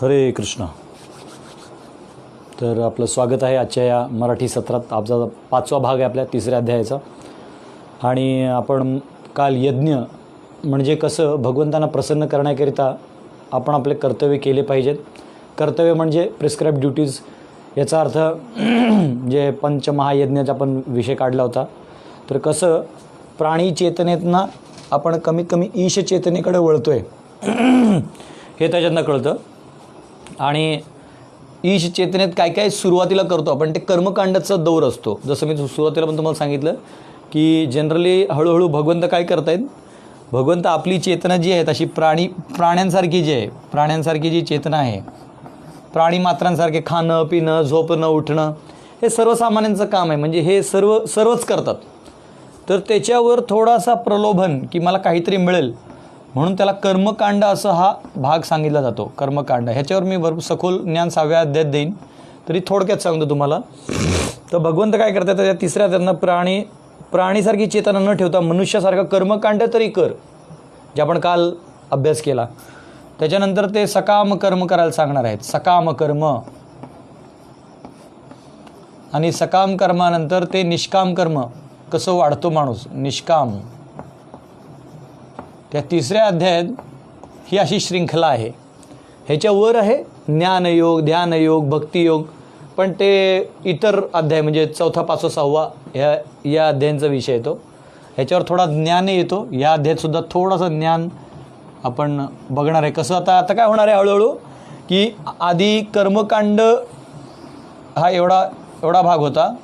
हरे कृष्ण. तर आपलं स्वागत आहे आजच्या या मराठी सत्रात. आपला 5वा भाग आहे आपल्या 3ऱ्या अध्यायाचा. आणि आपण काल यज्ञ म्हणजे कसं भगवंतांना प्रसन्न करण्याकरिता आपण आपले कर्तव्य केले पाहिजेत. कर्तव्य म्हणजे प्रिस्क्राईब ड्युटीज. याचा अर्थ जे पंचमहायज्ञाचा आपण विषय काढला होता. तर कसं प्राणी चेतनेतनं आपण कमीत कमी ईश चेतनेकडे वळतो आहे हे त्याच्यातनं कळतं. आणि ईश चेतनेत काय काय सुरुवातीला करतो आपण, ते कर्मकांडाचा दौर असतो. जसं मी सुरुवातीला पण तुम्हाला सांगितलं की जनरली हळूहळू भगवंत काय करतायत, भगवंत आपली चेतना जी आहे तशी प्राण्यांसारखी जी आहे, प्राण्यांसारखी जी चेतना आहे, प्राणी मात्रांसारखे खाणं पिणं झोपणं उठणं हे सर्वसामान्यांचं काम आहे. म्हणजे हे सर्वच करतात. तर त्याच्यावर थोडासा प्रलोभन की मला काहीतरी मिळेल म्हणून त्याला कर्मकांड असं हा भाग सांगितला जातो. कर्मकांड ह्याच्यावर मी भरपूर सखोल ज्ञान 6व्या अध्यायात देईन, तरी थोडक्यात सांगतो तुम्हाला. तर भगवंत काय करतात त्या 3ऱ्या त्यांना प्राणीसारखी चेतना न ठेवता मनुष्यासारखं कर्मकांड तरी कर, जे आपण काल अभ्यास केला. त्याच्यानंतर ते सकाम कर्म करायला सांगणार आहेत. सकाम कर्म आणि सकाम कर्मानंतर ते निष्काम कर्म कसं वाढतो माणूस, निष्काम. त्या 3ऱ्या अध्यायात ही अशी श्रृंखला आहे. ह्याच्यावर आहे ज्ञानयोग, ध्यानयोग, भक्तियोग. पण ते इतर अध्याय म्हणजे 4था 5वा 6वा या अध्यायांचा विषय येतो. ह्याच्यावर थोडा ज्ञान येतो. या अध्यायातसुद्धा थोडंसं ज्ञान आपण बघणार आहे. कसं आता काय होणार आहे हळूहळू की आधी कर्मकांड हा एवढा भाग होता.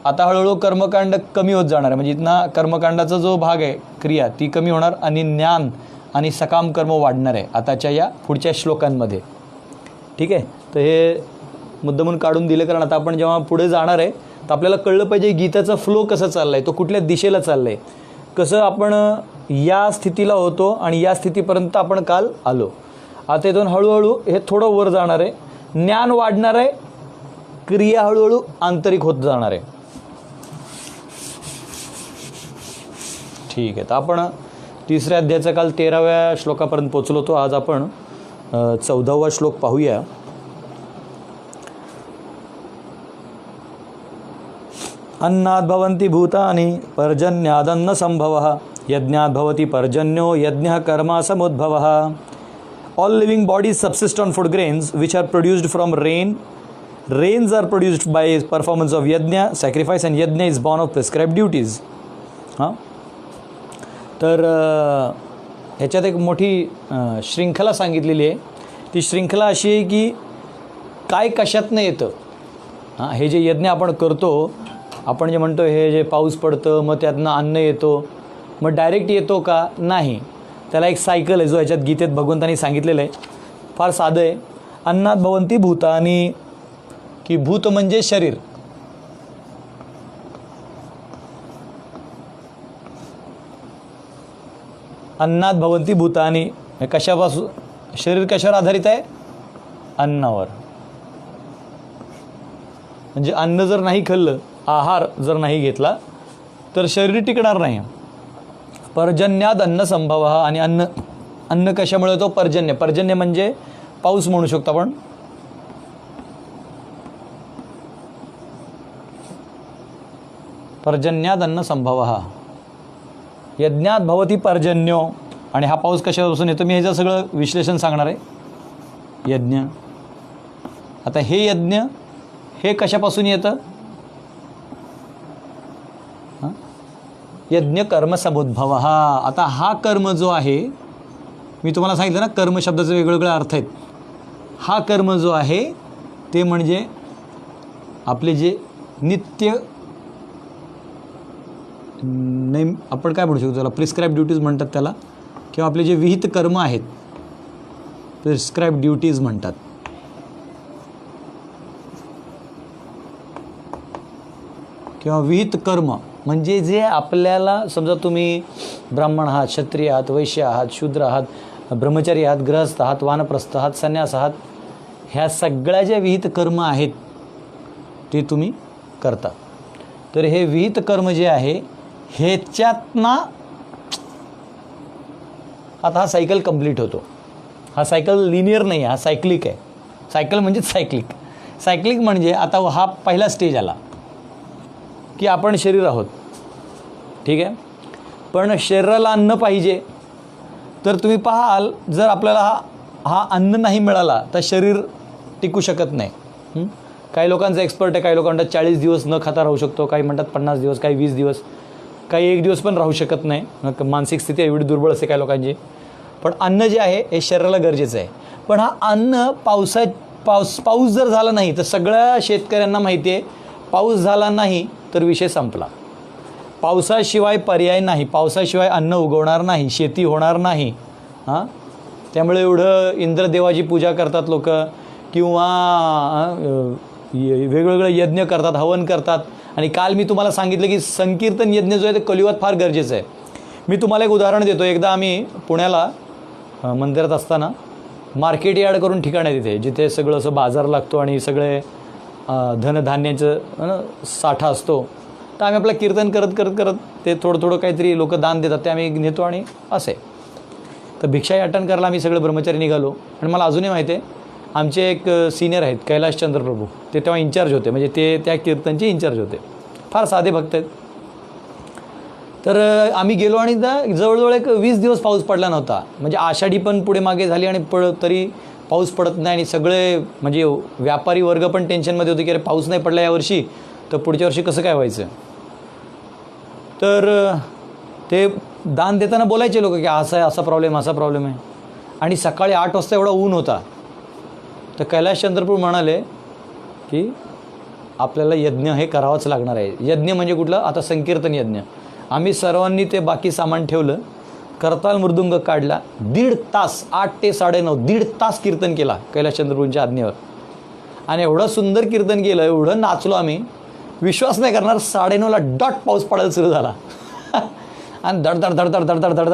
आता हळूहळू कर्मकांड कमी होत जाणार आहे. म्हणजे इथनं कर्मकांडाचा जो भाग आहे क्रिया ती कमी होणार आणि ज्ञान आणि सकाम कर्म वाढणार आहे आताच्या या पुढच्या श्लोकांमध्ये. ठीक आहे. तर हे मुद्दामून काढून दिले, कारण आता आपण जेव्हा पुढे जाणार आहे तर आपल्याला कळलं पाहिजे गीताचा फ्लो कसा चालला आहे, तो कुठल्या दिशेला चालला आहे, कसं आपण या स्थितीला होतो आणि या स्थितीपर्यंत आपण काल आलो. आता इथून हळूहळू हे थोडं वर जाणार आहे, ज्ञान वाढणार आहे, क्रिया हळूहळू आंतरिक होत जाणार आहे. ठीक आहे. तर आपण 3ऱ्या अध्यायाचा काल 13व्या श्लोकापर्यंत पोचलो होतो. आज आपण 14वा श्लोक पाहूया. अन्नाद् भवन्ति भूतानि पर्जन्यादन्न संभवः यज्ञात् भवति पर्जन्यो यज्ञः कर्म समुद्भवः. All living bodies subsist on food grains which are produced from rain. Rains are produced by performance of yajna, sacrifice, and yajna is born of prescribed duties. तर ह्याच्यात एक मोठी श्रृंखला सांगितलेली आहे. ती श्रृंखला अशी आहे की काय कशातनं येतं. हे जे यज्ञ आपण करतो, आपण जे म्हणतो हे जे पाऊस पडतं मग त्यातनं अन्न येतो, मग डायरेक्ट येतो का, नाही. त्याला एक सायकल आहे जो ह्याच्यात गीतेत भगवंतांनी सांगितलेलं आहे. फार साधं आहे. अन्नात भवन्ति भूतानि, की भूत म्हणजे शरीर. अन्नात भवन्ति भूतानि कशापासून, शरीर कशावर आधारित आहे, अन्नावर. म्हणजे अन्न जर नाही खाल्लं, आहार जर नाही घेतला तर शरीर टिकणार नाही. पर्जन्याद अन्न संभव. आणि अन्न कशामुळे होतो, पर्जन्य. पर्जन्य म्हणजे पाऊस म्हणू शकतो आपण. पर्जन्याद अन्न संभव. यज्ञात भवती पर्जन्यो. आणि हा पाऊस कशापासून येतो मी ह्याचं सगळं विश्लेषण सांगणार आहे. यज्ञ. आता हे यज्ञ हे कशापासून येतं, यज्ञ कर्म समुद्भव. आता हा कर्म जो आहे, मी तुम्हाला सांगितलं ना कर्म शब्दाचे वेगवेगळे अर्थ आहेत. हा कर्म जो आहे ते म्हणजे आपले जे नित्य आपण काय म्हणू शकतो त्याला, प्रिस्क्राईब ड्युटीज म्हणतात त्याला, किंवा आपले जे विहित कर्म आहेत प्रिस्क्राईब ड्युटीज म्हणतात. किंवा विहित कर्म म्हणजे जे आपल्याला, समजा तुम्ही ब्राह्मण आहात, क्षत्रिय आहात, वैश्य आहात, शूद्र आहात, ब्रह्मचारी आहात, गृहस्थ आहात, वानप्रस्थ आहात, संन्यास आहात, ह्या सगळ्या ज्या विहित कर्म आहेत ते तुम्ही करता. तर हे विहित कर्म जे आहे ह्याच्यातनं आता हा सायकल कंप्लीट होतो. हा सायकल लिनियर नाही आहे, हा सायक्लिक आहे. सायकल म्हणजेच सायक्लिक. सायक्लिक म्हणजे आता हा पहिला स्टेज आला की आपण शरीर आहोत, ठीक आहे. पण शरीराला अन्न पाहिजे, तर तुम्ही पाहाल जर आपल्याला हा अन्न नाही मिळाला तर शरीर टिकू शकत नाही. काही लोकांचा एक्सपर्ट आहे, काही लोकांना 40 दिवस न खाता राहू शकतो, काही म्हणतात 50 दिवस, काही 20 दिवस, काही 1 दिवस पण राहू शकत नाही. मानसिक स्थिती एवढी दुर्बळ असते काही लोकांची. पण अन्न जे आहे हे शरीराला गरजेचं आहे. पण हा अन्न पाऊस जर झाला नाही तर सगळ्या शेतकऱ्यांना माहिती आहे, पाऊस झाला नाही तर विषय संपला. पावसाशिवाय पर्याय नाही, पावसाशिवाय अन्न उगवणार नाही, शेती होणार नाही. त्यामुळे एवढं इंद्रदेवाची पूजा करतात लोक, किंवा वेगवेगळे यज्ञ करतात, हवन करतात. आणि काल मी तुम्हाला सांगितलं की संकीर्तन यज्ञ जो आहे ते कलियुगात फार गरजेचं आहे. मी तुम्हाला एक उदाहरण देतो. एकदा आम्ही पुण्याला मंदिरात असताना मार्केट यार्ड करून ठिकाण आहे तिथे, जिथे सगळं असं बाजार लागतो आणि सगळे धनधान्याचं साठा असतो. तर आम्ही आपलं कीर्तन करत करत करत ते थोडं काहीतरी लोक दान देतात, ते आम्ही नेतो आणि असे. तर भिक्षाही अटेंड करायला आम्ही सगळे ब्रह्मचारी निघालो. आणि मला अजूनही माहिती आहे, आमचे एक सिनियर आहेत कैलाशचंद्र प्रभू, ते तेव्हा इन्चार्ज होते, म्हणजे ते त्या कीर्तनचे इन्चार्ज होते. फार साधे भक्त आहेत. तर आम्ही गेलो आणि जवळजवळ एक 20 दिवस पाऊस पडला नव्हता. म्हणजे आषाढी पण पुढे मागे झाली आणि तरी पाऊस पडत नाही. आणि सगळे म्हणजे व्यापारी वर्ग पण टेन्शनमध्ये होते की अरे पाऊस नाही पडला यावर्षी, तर पुढच्या वर्षी कसं काय व्हायचं. तर ते दान देताना बोलायचे लोक की असा प्रॉब्लेम आहे. आणि सकाळी 8 वाजता एवढा ऊन होता. तर कैलाशचंद्र प्रभू म्हणाले की आपल्याला यज्ञ हे करावंच लागणार आहे. यज्ञ म्हणजे कुठलं, आता संकीर्तन यज्ञ. आम्ही सर्वांनी ते बाकी सामान ठेवलं, करताल मृदुंग काढला, 1.5 तास, 8 ते 9:30, 1.5 तास कीर्तन केला कैलाशचंद्र प्रभूंच्या आज्ञेवर. आणि एवढं सुंदर कीर्तन केलं, एवढं नाचलो आम्ही, विश्वास नाही करणार. 9:30ला डॉट पाऊस पडायला सुरू झाला. आणि धड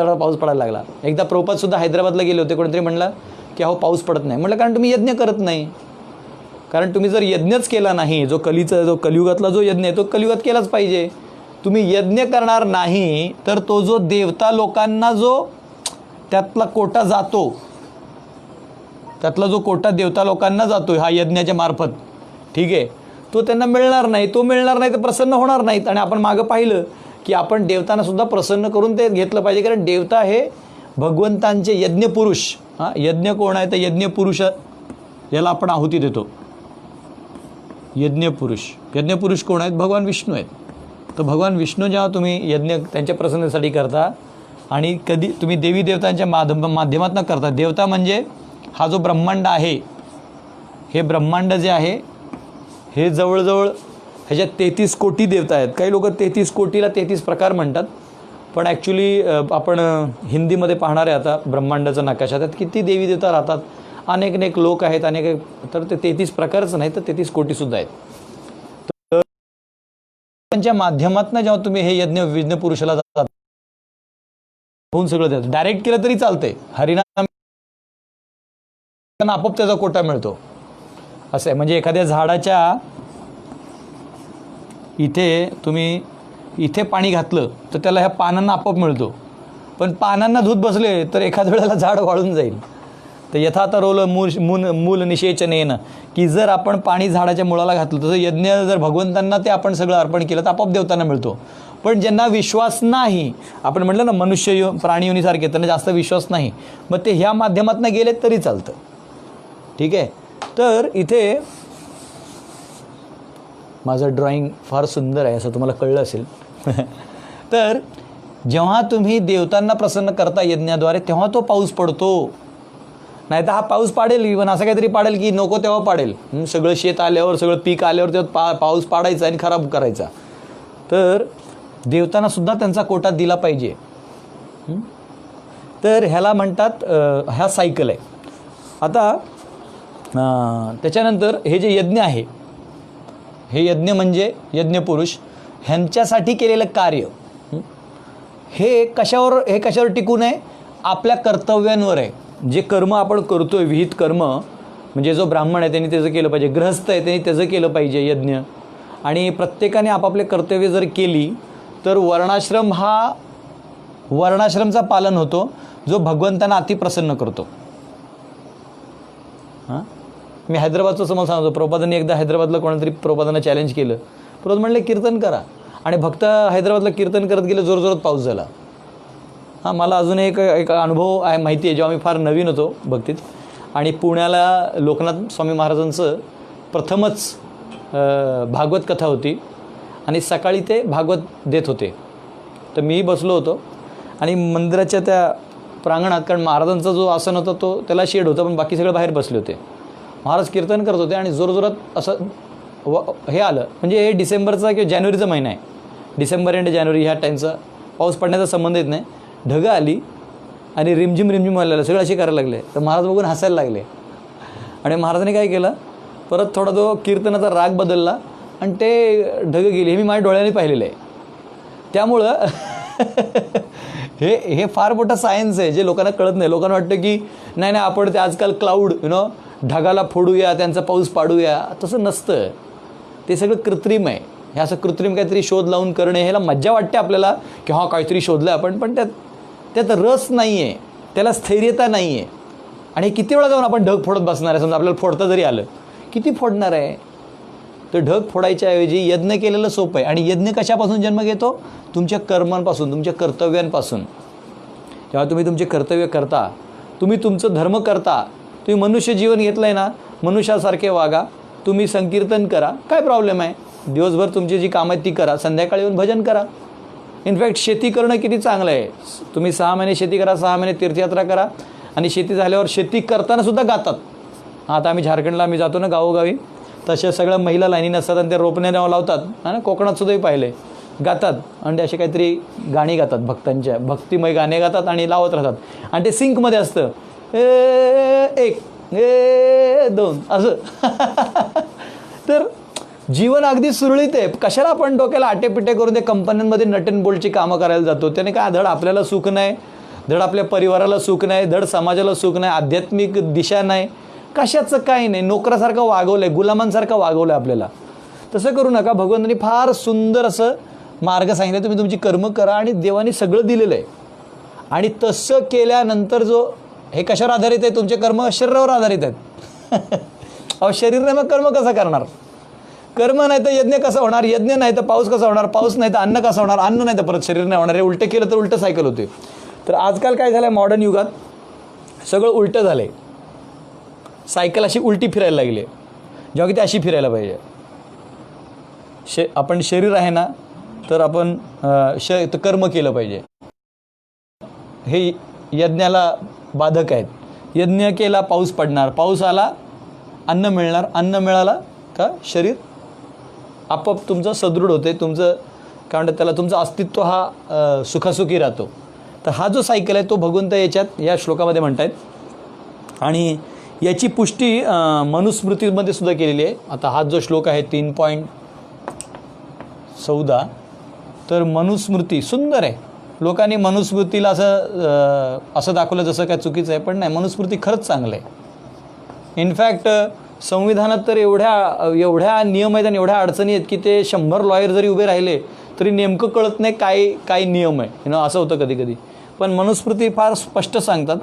पाऊस पडायला लागला. एकदा प्रभुपादसुद्धा हैदराबादला गेले होते. कोणीतरी म्हणलं की अहो पाऊस पडत नाही. म्हटलं कारण तुम्ही यज्ञ करत नाही. कारण तुम्ही जर यज्ञच केला नाही, जो कलियुगातला जो यज्ञ आहे तो कलियुगात केलाच पाहिजे. तुम्ही यज्ञ करणार नाही तर तो जो देवता लोकांना जो त्यातला कोटा जातो, त्यातला जो कोटा देवता लोकांना जातो हा यज्ञाच्या मार्फत, ठीक आहे, तो त्यांना मिळणार नाही. तो मिळणार नाही तर प्रसन्न होणार नाहीत. आणि आपण मागं पाहिलं की आपण देवतांना सुद्धा प्रसन्न करून ते घेतलं पाहिजे. कारण देवता हे भगवंतांचे यज्ञपुरुष. यज्ञ कोण आहे तर यज्ञपुरुष, याला आपण आहुती देतो. यज्ञपुरुष कोण आहेत, भगवान विष्णू आहेत. तर भगवान विष्णू जेव्हा तुम्ही यज्ञ त्यांच्या प्रसन्नतेसाठी करता आणि कधी तुम्ही देवी देवतांच्या माध्यमातून करता. देवता म्हणजे हा जो ब्रह्मांड आहे, हे ब्रह्मांड जे आहे हे जवळजवळ ह्याच्यात 33 कोटी देवता आहेत. काही लोक 33 कोटीला 33 प्रकार म्हणतात, पण ॲक्च्युली आपण हिंदीमध्ये पाहणार आहे आता ब्रह्मांडाचा नकाशा, त्यात किती देवी देवता राहतात, अनेक लोक आहेत, तर ते 33 प्रकारच नाही तर 33 कोटीसुद्धा आहेत. तर त्यांच्या माध्यमातून जेव्हा तुम्ही हे यज्ञ पुरुषाला जातात, होऊन सगळं देतात. डायरेक्ट केलं तरी चालतंय. हरिनाम आपोआप त्याचा कोटा मिळतो असं आहे. म्हणजे एखाद्या झाडाच्या इथे पाणी घातलं तर त्याला ह्या पानांना आपोआप मिळतो. पण पानांना धूत बसले तर एखाद्या वेळेला झाड वाळून जाईल. तर यथाता रोल मूल निषेचनेन, की जर आपण पाणी झाडाच्या मुळाला घातलं, तसं यज्ञ जर भगवंतांना ते आपण सगळं अर्पण केलं तर आपोआप देवतांना मिळतो. पण ज्यांना विश्वास नाही, आपण म्हटलं ना मनुष्य प्राणीयोनीसारखे, त्यांना जास्त विश्वास नाही, मग ते ह्या माध्यमातून गेले तरी चालतं, ठीक आहे. तर इथे माझं ड्रॉइंग फार सुंदर आहे असं तुम्हाला कळलं असेल. तर जेव्हा तुम्ही देवतांना प्रसन्न करता यज्ञाद्वारे, तेव्हा तो पाऊस पडतो. नाही तर हा पाऊस पाडेल, इव्हन असं काहीतरी पाडेल की नको तेव्हा पाडेल. सगळं शेत आल्यावर, सगळं पीक आल्यावर तेव्हा पाऊस पाडायचा आणि खराब करायचा. तर देवतांना सुद्धा त्यांचा कोटा दिला पाहिजे. तर ह्याला म्हणतात, ह्या सायकल आहे. आता त्याच्यानंतर हे जे यज्ञ आहे, हे यज्ञ म्हणजे यज्ञपुरुष, ह्यांच्यासाठी केलेलं कार्य हे कशावर टिकून आहे, आपल्या कर्तव्यांवर आहे. जे कर्म आपण करतोय, विहित कर्म, म्हणजे जो ब्राह्मण आहे त्यांनी त्याचं केलं पाहिजे, गृहस्थ आहे त्यांनी त्याचं केलं पाहिजे यज्ञ. आणि प्रत्येकाने आपापले कर्तव्य जर केली तर वर्णाश्रमचा पालन होतो, जो भगवंतांना अतिप्रसन्न करतो. हां, मी हैदराबादचं समज सांगतो. प्रभुपादांनी एकदा हैदराबादला कोणातरी प्रभुपादांना चॅलेंज केलं. प्रभुपाद म्हणले कीर्तन करा, आणि भक्त हैदराबादला कीर्तन करत गेले, जोरजोरात पाऊस झाला. हां, मला अजून एक अनुभव आहे, माहिती आहे. जेव्हा मी फार नवीन होतो भक्तीत, आणि पुण्याला लोकनाथ स्वामी महाराजांचं प्रथमच भागवत कथा होती, आणि सकाळी ते भागवत देत होते. तर मी बसलो होतो, आणि मंदिराच्या त्या प्रांगणात, कारण महाराजांचा जो आसन होता तो त्याला शेड होता, पण बाकी सगळे बाहेर बसले होते. महाराज कीर्तन करत होते, आणि जोरजोरात असं हे आलं. म्हणजे हे डिसेंबरचा किंवा जानेवारीचा महिना आहे, डिसेंबर एंड जानेवारी ह्या टाईमचा पाऊस पडण्याचा संबंध येत नाही. ढगं आली आणि रिमझिम रिमझिम व्हायला सगळं असे करायला लागले. तर महाराज बघून हसायला लागले, आणि महाराजांनी काय केलं, परत थोडा तो कीर्तनाचा राग बदलला, आणि ते ढगं गेली. हे मी माझ्या डोळ्याने पाहिलेलं आहे. त्यामुळं हे फार मोठं सायन्स आहे, जे लोकांना कळत नाही. लोकांना वाटतं की नाही आपण ते आजकाल क्लाउड ढगाला फोडूया, त्यांचा पाऊस पाडूया. तसं नसतं, ते सगळं कृत्रिम आहे. हे असं कृत्रिम काहीतरी शोध लावून करणे, ह्याला मज्जा वाटते आपल्याला की हां काहीतरी शोधलं आपण, पण त्यात रस नाही आहे, त्याला स्थैर्यता नाही आहे. आणि किती वेळा जाऊन आपण ढग फोडत बसणार आहे. समजा आपल्याला फोडता जरी आलं, किती फोडणार आहे. तर ढग फोडायच्या ऐवजी यज्ञ केलेलं सोपं आहे. आणि यज्ञ कशापासून जन्म घेतो? तुमच्या कर्मांपासून, तुमच्या कर्तव्यांपासून. जेव्हा तुम्ही तुमचे कर्तव्य करता, तुम्ही तुमचं धर्म करता, तुम्ही मनुष्य जीवन घेतलं आहे ना, मनुष्यासारखे वागा, तुम्ही संकीर्तन करा, काय प्रॉब्लेम आहे. दिवसभर तुमची जी कामं आहेत ती करा, संध्याकाळी येऊन भजन करा. इनफॅक्ट शेती करणं किती चांगलं आहे. तुम्ही 6 महिने शेती करा, 6 महिने तीर्थयात्रा करा, आणि शेती झाल्यावर शेती करताना सुद्धा गातात. आता आम्ही झारखंडला जातो ना गावोगावी, तशा सगळ्या महिला लाईनी नसतात, आणि ते रोपणे लावतात. आणि कोकणात सुद्धाही पाहिले, गातात, आणि ते असे काहीतरी गाणी गातात, भक्तांच्या भक्तिमय गाणे गातात, आणि लावत राहतात. आणि ते सिंकमध्ये असतं, 1 2 असं. तर जीवन अगदी सुरळीत आहे. कशाला आपण डोक्याला आटेपिटे करून ते कंपन्यांमध्ये नट अँड बोल्टची कामं करायला जातो. त्याने काय धड आपल्याला सुख नाही, धड आपल्या परिवाराला सुख नाही, धड समाजाला सुख नाही, आध्यात्मिक दिशा नाही, कशाचं काही नाही. नोकरासारखं वागवलं आहे, गुलामांसारखं वागवलं आहे आपल्याला. तसं करू नका. भगवंतांनी फार सुंदर असं मार्ग सांगितलं, तुम्ही तुमची कर्म करा, आणि देवाने सगळं दिलेलं आहे. आणि तसं केल्यानंतर हे कशावर आधारित आहे? तुमचे कर्म शरीरावर आधारित आहेत. अहो शरीर नाही, मग कर्म कसं करणार? कर्म नाही तर यज्ञ कसं होणार? यज्ञ नाही तर पाऊस कसा होणार? पाऊस नाही तर अन्न कसं होणार? अन्न नाही तर परत शरीर नाही होणार. हे उलटं केलं तर उलटं सायकल होते. तर आजकाल काय झालं आहे, मॉडर्न युगात सगळं उलटं झालं आहे. सायकल अशी उलटी फिरायला लागली आहे, जेव्हा की ती अशी फिरायला पाहिजे. आपण शरीर आहे ना, तर आपण कर्म केलं पाहिजे. हे यज्ञाला बाधक आहेत. यज्ञ केला पाऊस पडणार, पाऊस आला अन्न मिळणार, अन्न मिळाला का शरीर आपोआप तुमचं सदृढ होते. तुमचं काय म्हणतात त्याला, तुमचं अस्तित्व हा सुखासुखी राहतो. तर हा जो सायकल आहे तो भगवंत या श्लोकामध्ये म्हणतायत. आणि याची पुष्टी मनुस्मृतीमध्ये सुद्धा केलेली आहे. आता हा जो श्लोक आहे 3.14, तर मनुस्मृती सुंदर आहे. लोकांनी मनुस्मृतीला असं दाखवलं जसं काय चुकीचं आहे, पण नाही, मनुस्मृती खरंच चांगलं आहे. इनफॅक्ट संविधानात तर एवढ्या नियम आहेत आणि एवढ्या अडचणी आहेत की ते 100 लॉयर जरी उभे राहिले तरी नेमकं कळत नाही काय नियम आहे. असं होतं कधी कधी. पण मनुस्मृती फार स्पष्ट सांगतात.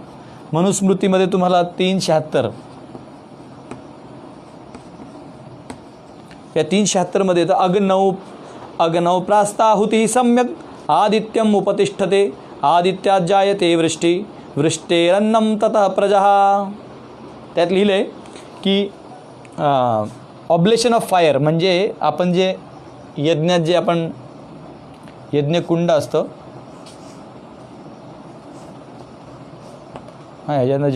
मनुस्मृतीमध्ये तुम्हाला 376, या 376 तर अग्नौ प्रास्ताहुती सम्यक आदित्यम उपतिष्ठते आदित्यात जायते वृष्टी वृष्टेरन्नम ततः प्रजा. त्यात लिहिलं आहे की ऑब्लेशन ऑफ फायर, म्हणजे आपण जे यज्ञात जे आपण यज्ञकुंड असतं, ह्याच्यानं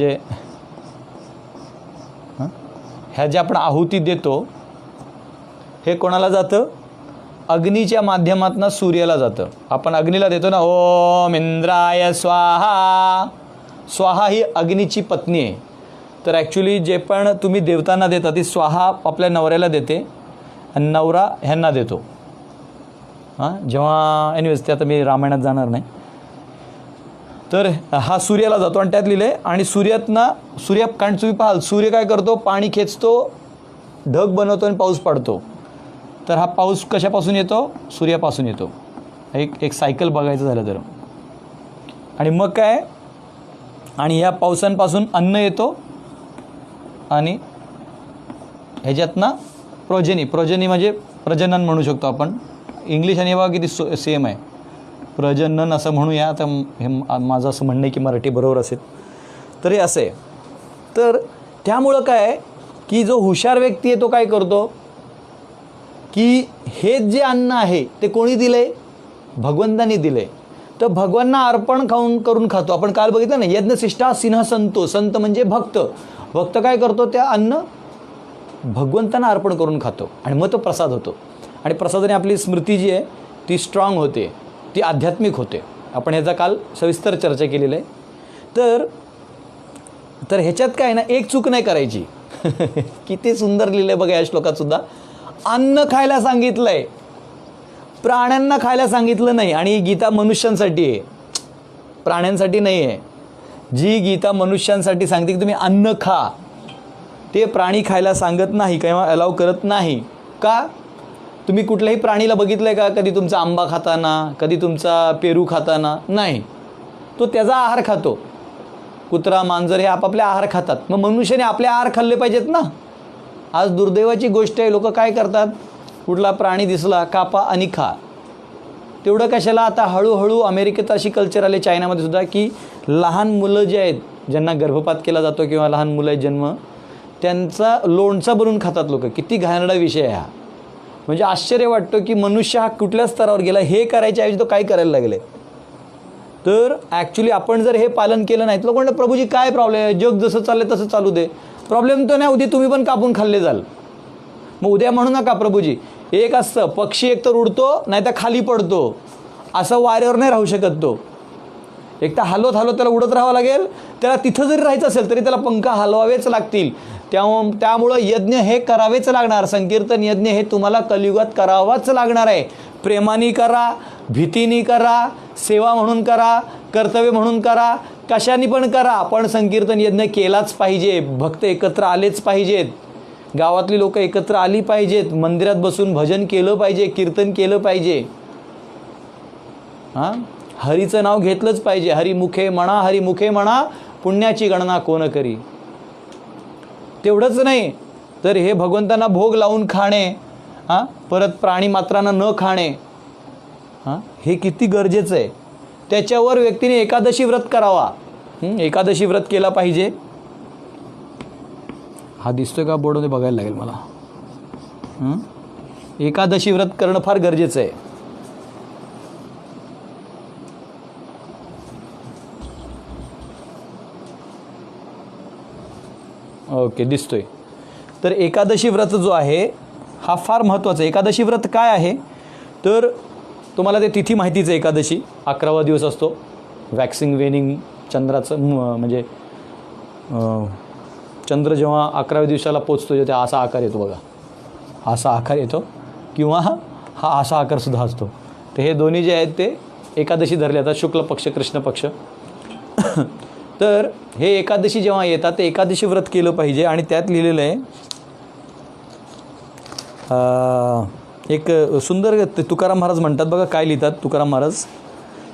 ह्या जे आपण आहुती देतो हे कोणाला जातं? अग्नीच्या माध्यमातून सूर्याला जातं. आपण अग्नीला देतो ना, ओम इंद्राय स्वाहा. स्वाहा ही अग्नीची पत्नी आहे. तर ॲक्च्युली जे पण तुम्ही देवतांना देता ती स्वाहा आपल्या नवऱ्याला देते आणि नवरा ह्यांना देतो. जेव्हा एनिवेज ते आता मी रामायणात जाणार नाही. तर हा सूर्याला जातो आणि त्यात लिहिलं आहे. आणि कारण तुम्ही पाहाल सूर्य काय करतो? पाणी खेचतो, ढग बनवतो आणि पाऊस पडतो. तर हा पाऊस कशापासून येतो? सूर्यापासून येतो. एक सायकल बघायचं झालं तर. आणि मग काय? आणि ह्या पावसांपासून अन्न येतो आणि ह्याच्यातनं प्रोजनी म्हणजे प्रजनन म्हणू शकतो आपण. इंग्लिश आणि बघा किती सेम आहे, प्रजनन असं म्हणूया. आता हे माझं असं म्हणणं आहे की मराठी बरोबर असेल तर हे असं आहे. तर त्यामुळं काय आहे की जो हुशार व्यक्ती आहे तो काय करतो की हे जे अन्न आहे ते कोणी दिलं आहे, भगवंतानी दिलं आहे. तर भगवांना अर्पण करून खातो. आपण काल बघितलं ना, यज्ञशिष्टा सिंह संतो. संत म्हणजे भक्त. भक्त काय करतो, त्या अन्न भगवंतांना अर्पण करून खातो आणि मग तो प्रसाद होतो. आणि प्रसादाने आपली स्मृती जी आहे ती स्ट्रॉंग होते, ती आध्यात्मिक होते. आपण ह्याचा काल सविस्तर चर्चा केलेली आहे. तर ह्याच्यात काय ना, एक चूक नाही करायची. किती सुंदर लिहिलं आहे बघा या श्लोकात सुद्धा. अन्न खायला सांगितलं आहे, प्राण्यांना खायला सांगितलं नाही. आणि ही गीता मनुष्यांसाठी आहे, प्राण्यांसाठी नाही आहे. जी गीता मनुष्यांसाठी सांगते की तुम्ही अन्न खा, ते प्राणी खायला सांगत नाही किंवा अलाव करत नाही. का? तुम्ही कुठल्याही प्राणीला बघितलं आहे का कधी तुमचा आंबा खाताना, कधी तुमचा पेरू खाताना? नाही. तो त्याचा आहार खातो. कुत्रा मांजर हे आपापले आहार खातात. मग मनुष्याने आपले आहार खाल्ले पाहिजेत ना. आज दुर्दैवाची गोष्ट आहे, लोक काय करतात, कुठला प्राणी दिसला कापा आणि खा. तेवढं कशाला? आता हळूहळू अमेरिकेत अशी कल्चर आले, चायनामध्ये सुद्धा, की लहान मुलं जे आहेत ज्यांना गर्भपात केला जातो किंवा लहान मुलं आहेत जन्म, त्यांचा लोणचा बनवून खातात लोक. किती घाणेरडा विषय आहे हा. म्हणजे आश्चर्य वाटतं की मनुष्य हा कुठल्या स्तरावर गेला. हे करायच्या ऐवजी तो काय करायला लागले. तर ॲक्च्युली आपण जर हे पालन केलं नाही तर लोक म्हणतात प्रभूजी काय प्रॉब्लेम आहे, जग जसं चाललं तसं चालू दे. प्रॉब्लेम तर नाही, उद्या तुम्ही पण कापून खाल्ले जाल. मग उद्या म्हणू नका प्रभूजी. एक असतं, पक्षी एक तर उडतो नाही तर खाली पडतो, असं वाऱ्यावर नाही राहू शकत तो. एक तर हलवत त्याला उडत राहावं लागेल. त्याला तिथं जरी राहायचं असेल तरी त्याला पंख हलवावेच लागतील. त्यामुळं यज्ञ हे करावेच लागणार. संकीर्तन यज्ञ हे तुम्हाला कलियुगात करावाच लागणार आहे. प्रेमाने करा, भीतीने करा, सेवा म्हणून करा, कर्तव्य म्हणून करा, कशाने पण करा, पण संकीर्तन यज्ञ केलाच पाहिजे. भक्त एकत्र आलेच पाहिजेत, गावातली लोक एकत्र आली पाहिजेत, मंदिरात बसून भजन केलं पाहिजे, कीर्तन केलं पाहिजे. हां, हरीचं नाव घेतलंच पाहिजे. हरिमुखे म्हणा पुण्याची गणना कोण करी. तेवढंच नाही तर हे भगवंतांना भोग लावून खाणे, हां, परत प्राणी मात्रांना न खाणे, हां, हे किती गरजेचं आहे. त्याच्यावर व्यक्तीने एकादशी व्रत करावा. एकादशी व्रत केला पाहिजे. हा दिसतोय का बोर्डमध्ये, बघायला लागेल मला. एकादशी व्रत करणं फार गरजेचं आहे. ओके, दिसतोय. तर एकादशी व्रत जो आहे हा फार महत्त्वाचा आहे. एकादशी व्रत काय आहे तर तुम्हाला ते तिथी माहितीच आहे. एकादशी 11वा दिवस असतो. वॅक्सिंग वेनिंग चंद्राचं म्हणजे चंद्र जेव्हा 11व्या दिवसाला पोचतो तेव्हा असा आकार येतो बघा, असा आकार येतो, किंवा हा असा आकारसुद्धा असतो. तर हे दोन्ही जे आहेत ते एकादशी धरले जातात, शुक्ल पक्ष कृष्ण पक्ष. तर हे एकादशी जेव्हा येतात ते एकादशी व्रत केलं पाहिजे. आणि त्यात लिहिलेलं आहे एक सुंदर, तुकाराम महाराज म्हणतात बघा काय लिहितात तुकाराम महाराज.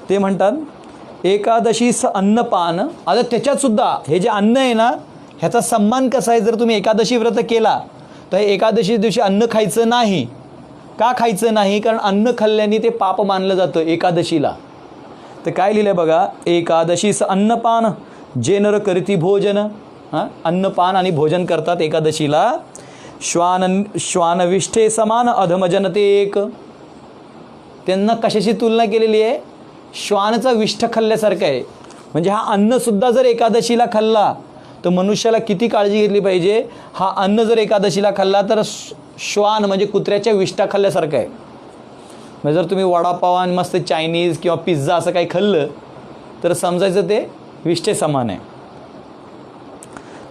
ते म्हणतात एकादशीस अन्नपान. आता त्याच्यातसुद्धा हे जे अन्न आहे ना ह्याचा सन्मान कसा आहे. जर तुम्ही एकादशी व्रत केला तर एकादशी दिवशी अन्न खायचं नाही. का खायचं नाही? कारण अन्न खाल्ल्याने ते पाप मानलं जातं एकादशीला. तर काय लिहिलं आहे बघा, एकादशीस अन्नपान जे नर करती भोजन. अन्नपान आणि भोजन करतात एकादशीला. श्वानविष्ठे समान अधमजनते एक. त्यांना कशाशी तुलना केलेली आहे? श्वानचा विष्ठ खाल्ल्यासारखं आहे. म्हणजे हा अन्नसुद्धा जर एकादशीला खाल्ला तर मनुष्याला किती काळजी घेतली पाहिजे. हा अन्न जर एकादशीला खाल्ला तर श्वान म्हणजे कुत्र्याच्या विष्ठा खाल्ल्यासारखं आहे. म्हणजे जर तुम्ही वडापाव आणि मस्त चायनीज किंवा पिझ्झा असं काही खाल्लं तर समजायचं ते विष्ठे समान आहे.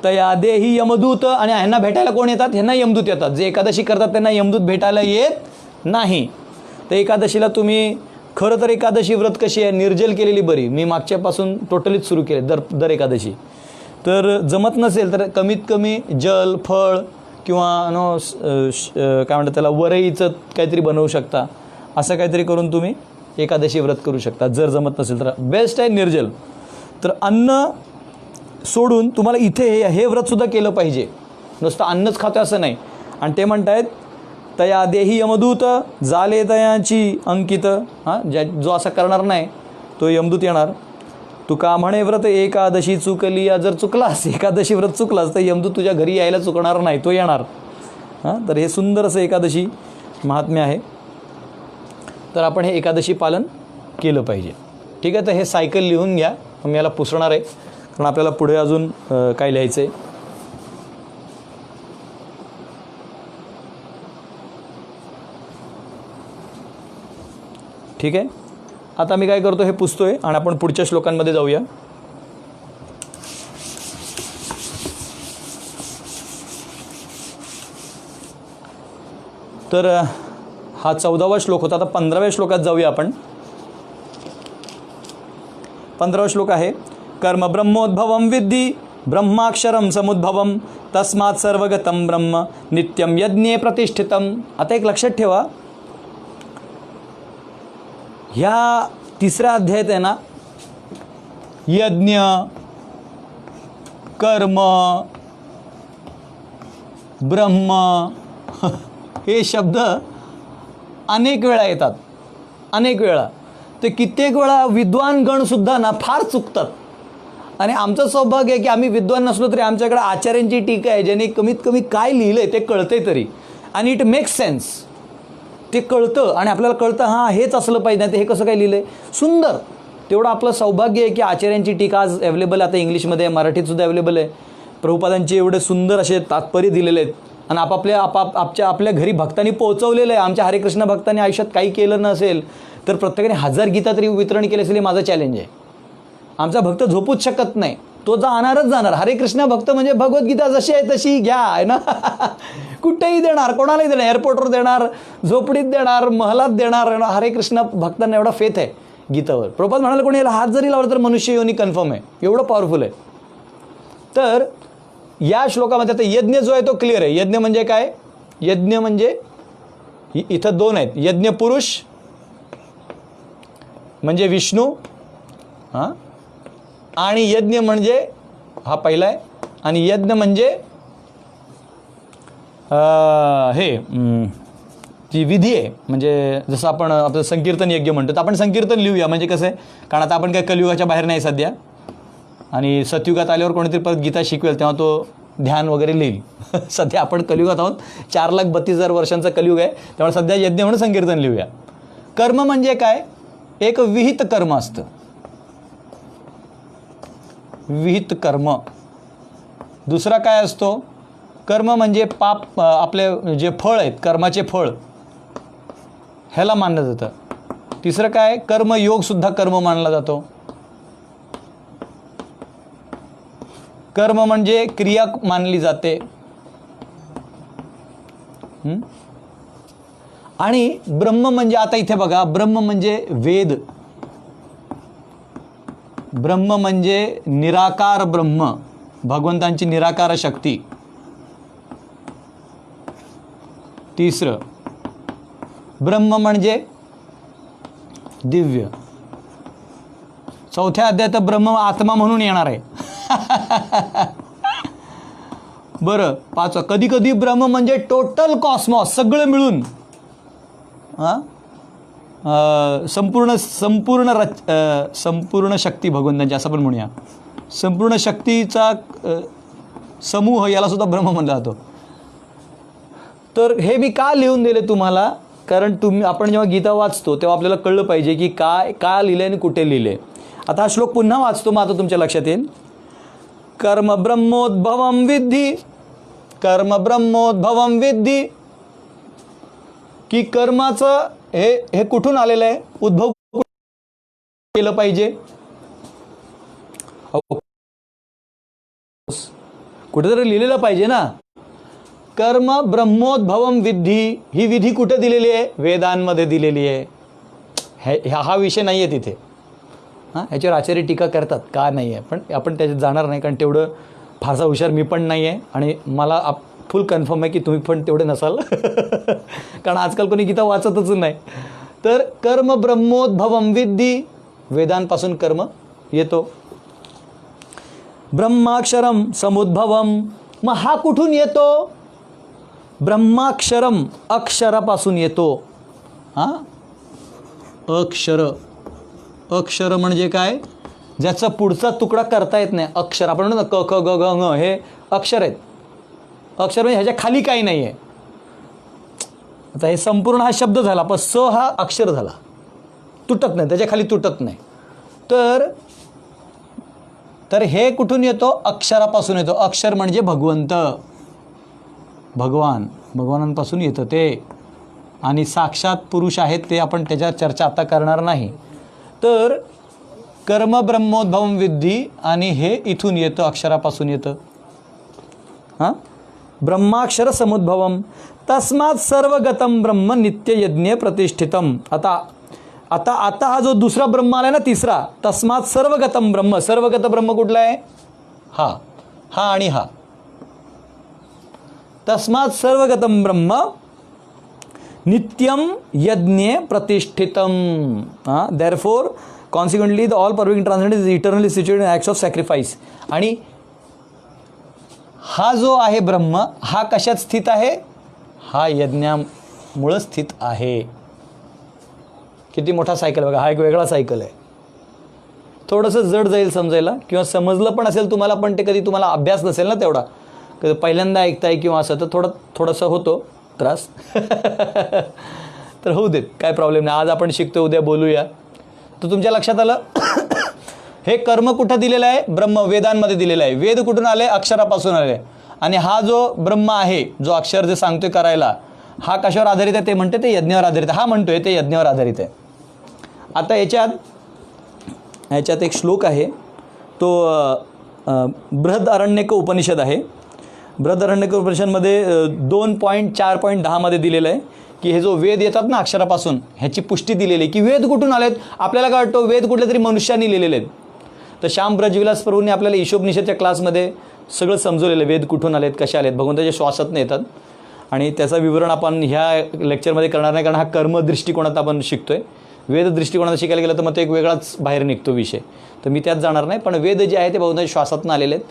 तया देही यमदूत. आणि ह्यांना भेटायला कोण येतात? ह्यांना यमदूत येतात. जे एकादशी करतात त्यांना यमदूत भेटायला येत नाही. तर एकादशीला तुम्ही खरं तर एकादशी व्रत कशी आहे, निर्जल केलेली बरी. मी मागच्यापासून टोटलीच सुरू केले दर एकादशी. तर जमत नसेल तर कमीत कमी जल फळ किंवा काय म्हणतात त्याला वरईचं काहीतरी बनवू शकता. असं काहीतरी करून तुम्ही एकादशी व्रत करू शकता. जर जमत नसेल तर बेस्ट आहे निर्जल. तर अन्न सोडून तुम्हाला इथे हे व्रतसुद्धा केलं पाहिजे. नुसतं अन्नच खातोय असं नाही. आणि ते म्हणतायत तया देही यमदूत जाले तयाची अंकित. जो असा करणार नाही तो यमदूत येणार. तुका म्हणे व्रत एकादशी चुकली, जर चुकलास एकादशी व्रत चुकलास तर यमदूत तुझ्या घरी यायला चुकणार नाही, तो येणार. तर हे सुंदर असं एकादशी महात्म्य आहे. तर आपण हे एकादशी पालन केलं पाहिजे. ठीक आहे. तर हे सायकल लिहून घ्या, मी याला पुसणार आहे कारण आपल्याला पुढे अजून काय लिहायचं आहे. ठीक आहे. आता मी काय करतो, हे पुसतोय आणि आपण पुढच्या श्लोकांमध्ये जाऊया. तर हा 14वा श्लोक होता. आता 15व्या श्लोकात जाऊया आपण. 15वा श्लोक आहे कर्म ब्रह्मोद्भवम विद्धी ब्रह्माक्षरम समुद्भवम तस्मात् सर्वगतम ब्रह्म नित्यम यज्ञे प्रतिष्ठितम. आता एक लक्षात ठेवा, ह्या 3ऱ्या अध्यायात आहे ना, यज्ञ, कर्म, ब्रह्म हे शब्द अनेक वेळा येतात, अनेक वेळा. ते कित्येक वेळा विद्वानगणसुद्धा ना फार चुकतात. आणि आमचं सौभाग्य आहे की आम्ही विद्वान नसलो तरी आमच्याकडे आचार्यांची टीका आहे, ज्यांनी कमीत कमी काय लिहिलं आहे ते कळतंय तरी. आणि इट मेक्स सेन्स, ते कळतं आणि आपल्याला कळतं हां हेच असलं पाहिजे, नाही ते हे कसं काय लिहिलं आहे. सुंदर. तेवढं आपलं सौभाग्य आहे की आचार्यांची टीका आज अवेलेबल, आता इंग्लिशमध्ये मराठीतसुद्धा अवेलेबल आहे. प्रभुपादांचे एवढे सुंदर असे तात्पर्य दिलेले आहेत आणि आपल्या घरी भक्तांनी पोहोचवलेलं आहे. आमच्या हरेकृष्ण भक्तांनी आयुष्यात काही केलं नसेल तर प्रत्येकाने 1000 गीता तरी वितरण केले असेल, हे माझं चॅलेंज आहे. आमचा भक्त झोपूच शकत नाही, तो जाणारच जाणार. हरेकृष्ण भक्त म्हणजे भगवद्गीता जशी आहे तशी घ्या आहे ना. कुठेही देणार, कोणालाही देणार, एअरपोर्टवर देणार, झोपडीत देणार, महलात देणार. हरेकृष्ण भक्तांना एवढा फेथ आहे गीतावर. प्रभुपाद म्हणाले कोणी याला हात जरी लावला तर मनुष्य योनी कन्फर्म आहे, एवढं पॉवरफुल आहे. तर या श्लोकामध्ये आता यज्ञ जो आहे तो क्लिअर आहे. यज्ञ म्हणजे काय? यज्ञ म्हणजे इथं 2 आहेत. यज्ञ पुरुष म्हणजे विष्णू, आणि यज्ञ म्हणजे हा पहिला आहे. आणि यज्ञ म्हणजे हे जी विधी आहे, म्हणजे जसं आपण आपलं संकीर्तन यज्ञ म्हणतो, तर आपण संकीर्तन लिहूया. म्हणजे कसं आहे, कारण आता आपण काय कलियुगाच्या बाहेर नाही सध्या, आणि सतयुगात आल्यावर कोणीतरी परत गीता शिकवेल तेव्हा तो ध्यान वगैरे लिहिल. सध्या आपण कलियुगात आहोत, 4,32,000 वर्षांचा कलियुग आहे, त्यामुळे सध्या यज्ञ म्हणून संकीर्तन लिहूया. कर्म म्हणजे काय? एक विहित कर्म असतं, विहित कर्म. दुसरा काय असतो? कर्म म्हणजे पाप, आपले जे फळ आहेत कर्माचे फळ, ह्याला मानलं जातं. तिसरं काय? कर्मयोगसुद्धा कर्म मानला जातो. कर्म म्हणजे क्रिया मानली जाते. आणि ब्रह्म म्हणजे, आता इथे बघा, ब्रह्म म्हणजे वेद, ब्रह्म म्हणजे निराकार ब्रह्म, भगवंतांची निराकार शक्ती. तिसरं ब्रह्म म्हणजे दिव्य. चौथ्या अध्यायात ब्रह्म आत्मा म्हणून येणार आहे. बरं, 5. कधी कधी ब्रह्म म्हणजे टोटल कॉस्मॉस, सगळं मिळून, संपूर्ण शक्ती भगवंतांची, असं पण म्हणूया. संपूर्ण शक्तीचा समूह, याला सुद्धा ब्रह्म म्हणला जातो. तर हे मी का लिहून दिले तुम्हाला? कारण आपण जेव्हा गीता वाचतो तेव्हा आपल्याला कळलं पाहिजे की काय लिहिलं आणि कुठे लिहिले. आता हा श्लोक पुन्हा वाचतो, मग आता तुमच्या लक्षात येईल. कर्म ब्रह्मोद्भवम विद्धी, कर्म ब्रह्मोद्भवम विद्धी, की कर्माचं हे कुठून आलेलं आहे? उद्भव केलं पाहिजे, कुठेतरी लिहिलेलं पाहिजे ना. कर्म ब्रह्मोद्भवम विद्धी, ही विधी कुठे दिलेली आहे? वेदांमध्ये दिलेली आहे. हा विषय नाही आहे तिथे. ह्याच्यावर आचार्य टीका करतात, का नाही आहे, पण आपण त्याच्यात जाणार नाही, कारण तेवढं फारसा हुशार मी पण नाही आहे आणि मला फुल कन्फर्म आहे की तुम्ही पण तेवढे नसाल. कारण आजकाल कोणी गीता वाचतच नाही. तर कर्म ब्रह्मोद्भवम विद्धी, वेदांपासून कर्म येतो. ब्रह्माक्षरम समुद्भवम, मग हा कुठून येतो? ब्रह्माक्षरम, अक्षरापासून येतो. हां, अक्षर म्हणजे काय? ज्याचा पुढचा तुकडा करता येत नाही. अक्षर आपण म्हणतो ना, क ख ग घ ङ, हे अक्षर आहेत. अक्षर म्हणजे ह्याच्या खाली काही नाही आहे. आता हे संपूर्ण हा शब्द झाला, पण स हा अक्षर झाला, तुटत नाही, त्याच्या खाली तुटत नाही. तर हे कुठून येतो? अक्षरापासून येतो. अक्षर म्हणजे भगवंत, भगवानांपासून येतं ते. आणि साक्षात पुरुष आहेत ते, आपण त्याच्यावर चर्चा आता करणार नाही. तर कर्म ब्रह्मोद्भवम विद्धी, आणि हे इथून येतं, अक्षरापासून येतं. हां, ब्रह्माक्षर समुद्भवम तस्मात् सर्वगतम ब्रह्म नित्ययज्ञ प्रतिष्ठितम. आता हा जो दुसरा ब्रह्म आला ना, तिसरा, तस्मात् सर्वगतम ब्रह्म. सर्वगत ब्रह्म कुठला आहे? हा आणि हा. तस्मात् सर्वगतम ब्रह्म नित्यम यज्ञे प्रतिष्ठितम. Therefore consequently the all pervading transcendent is eternally situated in acts of sacrifice. आणि हा जो आहे ब्रह्म, हा कशात स्थित आहे? हा यज्ञामुळं स्थित आहे. किती मोठा सायकल बघा, हा एक वेगळा सायकल आहे. थोडंसं जड जाईल समजायला, किंवा समजलं पण असेल तुम्हाला, पण ते कधी तुम्हाला अभ्यास नसेल ना तेवढा, कधी पहिल्यांदा ऐकताय किंवा असं, तर थोडंसं होतो त्रास. तर होऊ देत, काय प्रॉब्लेम नाही. आज आपण शिकतो, उद्या बोलूया. तर तुमच्या लक्षात आलं हे कर्म कुठं दिलेलं आहे? ब्रह्म, वेदांमध्ये दिलेलं आहे. वेद कुठून आले? अक्षरापासून आले. आणि हा जो ब्रह्म आहे, जो अक्षर जे सांगतोय करायला, हा कशावर आधारित आहे? ते म्हणते ते यज्ञावर आधारित आहे. हा म्हणतोय ते यज्ञावर आधारित आहे. आता याच्यात एक श्लोक आहे, तो बृहदरण्यक उपनिषद आहे. बृहदरण्यक उपनिषदमध्ये 2.4.10 मध्ये दिलेलं आहे की हे जो वेद येतात ना अक्षरापासून, ह्याची पुष्टी दिलेली आहे की वेद कुठून आलेत. आपल्याला काय वाटतं वेद कुठल्या तरी मनुष्याने लिहिलेले आहेत. तर श्याम ब्रजविलास प्रभूंनी आपल्याला ईशोपनिषदच्या क्लासमध्ये सगळं समजवलेलं आहे, वेद कुठून आलेत, कशा आलेत, भगवंताच्या श्वासातून येतात. आणि त्याचं विवरण आपण ह्या लेक्चरमध्ये करणार नाही, कारण हा कर्म दृष्टिकोनात आपण शिकतोय. वेद दृष्टिकोनात शिकायला गेलं तर मग तो एक वेगळाच बाहेर निघतो विषय, तर मी त्यात जाणार नाही. पण वेद जे आहे ते भगवंताच्या श्वासातून आलेले आहेत.